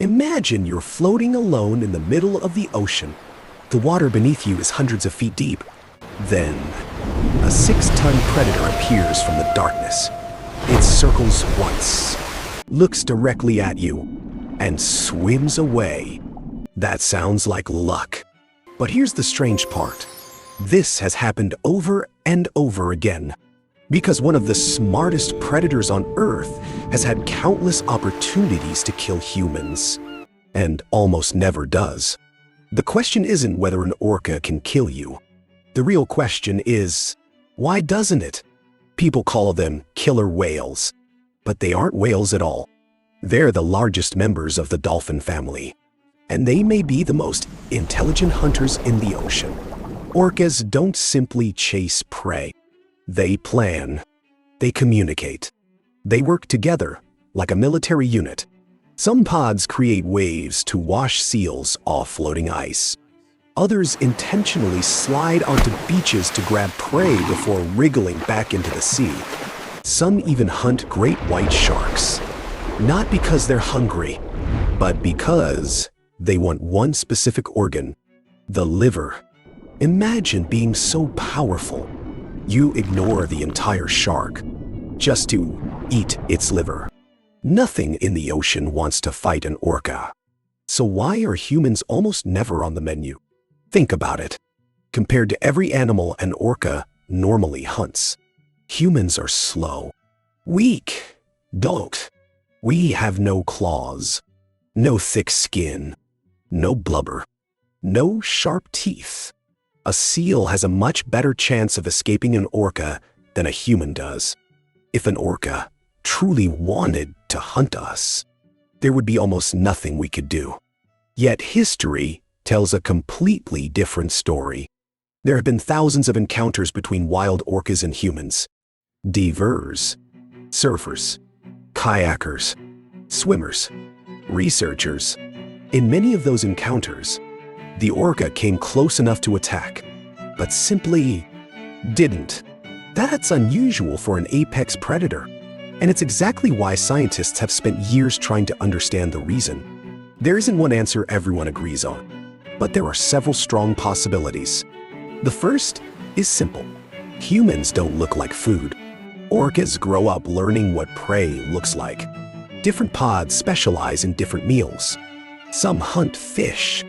Imagine you're floating alone in the middle of the ocean. The water beneath you is hundreds of feet deep. Then, a 6-ton predator appears from the darkness. It circles once, looks directly at you, and swims away. That sounds like luck. But here's the strange part. This has happened over and over again, because one of the smartest predators on Earth has had countless opportunities to kill humans, and almost never does. The question isn't whether an orca can kill you. The real question is, why doesn't it? People call them killer whales, but they aren't whales at all. They're the largest members of the dolphin family, and they may be the most intelligent hunters in the ocean. Orcas don't simply chase prey. They plan. They communicate. They work together like a military unit. Some pods create waves to wash seals off floating ice. Others intentionally slide onto beaches to grab prey before wriggling back into the sea. Some even hunt great white sharks, not because they're hungry, but because they want one specific organ, the liver. Imagine being so powerful, you ignore the entire shark just to eat its liver. Nothing in the ocean wants to fight an orca. So why are humans almost never on the menu? Think about it. Compared to every animal an orca normally hunts, humans are slow, weak, dolt. We have no claws, no thick skin, no blubber, no sharp teeth. A seal has a much better chance of escaping an orca than a human does. If an orca truly wanted to hunt us, there would be almost nothing we could do. Yet history tells a completely different story. There have been thousands of encounters between wild orcas and humans. Divers, surfers, kayakers, swimmers, researchers. In many of those encounters, the orca came close enough to attack, but simply didn't. That's unusual for an apex predator, and it's exactly why scientists have spent years trying to understand the reason. There isn't one answer everyone agrees on, but there are several strong possibilities. The first is simple. Humans don't look like food. Orcas grow up learning what prey looks like. Different pods specialize in different meals. Some hunt fish.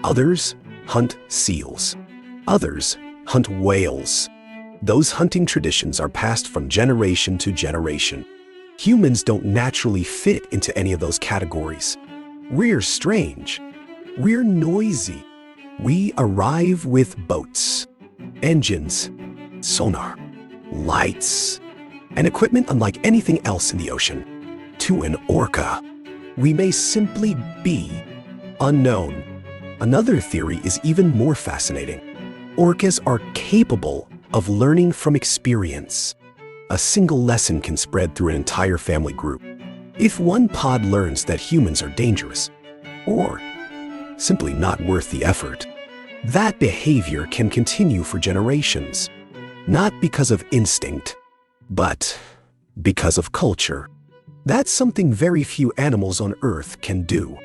Others hunt seals. Others hunt whales. Those hunting traditions are passed from generation to generation. Humans don't naturally fit into any of those categories. We're strange. We're noisy. We arrive with boats, engines, sonar, lights, and equipment unlike anything else in the ocean. To an orca, we may simply be unknown. Another theory is even more fascinating. Orcas are capable of learning from experience. A single lesson can spread through an entire family group. If one pod learns that humans are dangerous, or simply not worth the effort, that behavior can continue for generations, not because of instinct, but because of culture. That's something very few animals on Earth can do.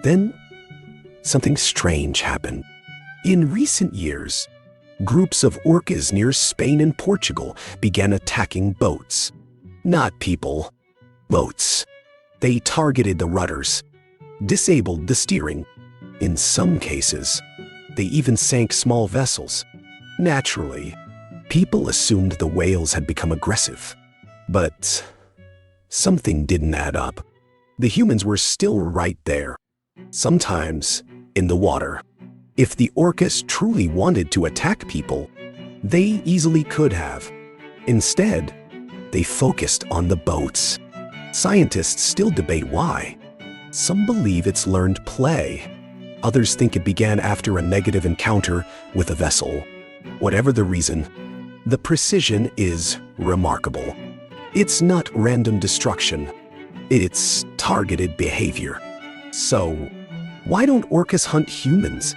Then, something strange happened. In recent years, groups of orcas near Spain and Portugal began attacking boats. Not people, boats. They targeted the rudders, disabled the steering. In some cases, they even sank small vessels. Naturally, people assumed the whales had become aggressive. But something didn't add up. The humans were still right there, sometimes in the water. If the orcas truly wanted to attack people, they easily could have. Instead, they focused on the boats. Scientists still debate why. Some believe it's learned play. Others think it began after a negative encounter with a vessel. Whatever the reason, the precision is remarkable. It's not random destruction. It's targeted behavior. So, why don't orcas hunt humans?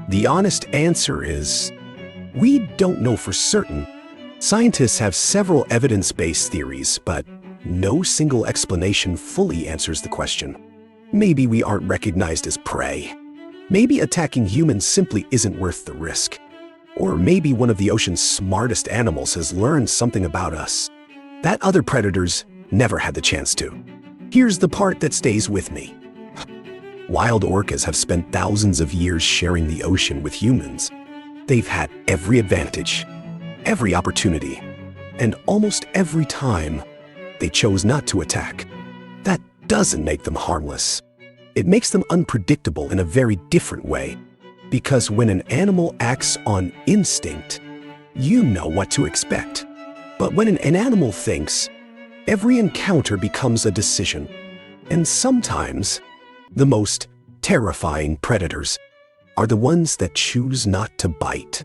The honest answer is, we don't know for certain. Scientists have several evidence-based theories, but no single explanation fully answers the question. Maybe we aren't recognized as prey. Maybe attacking humans simply isn't worth the risk. Or maybe one of the ocean's smartest animals has learned something about us that other predators never had the chance to. Here's the part that stays with me. Wild orcas have spent thousands of years sharing the ocean with humans. They've had every advantage, every opportunity, and almost every time they chose not to attack. That doesn't make them harmless. It makes them unpredictable in a very different way. Because when an animal acts on instinct, you know what to expect. But when an animal thinks, every encounter becomes a decision. And sometimes, the most terrifying predators are the ones that choose not to bite.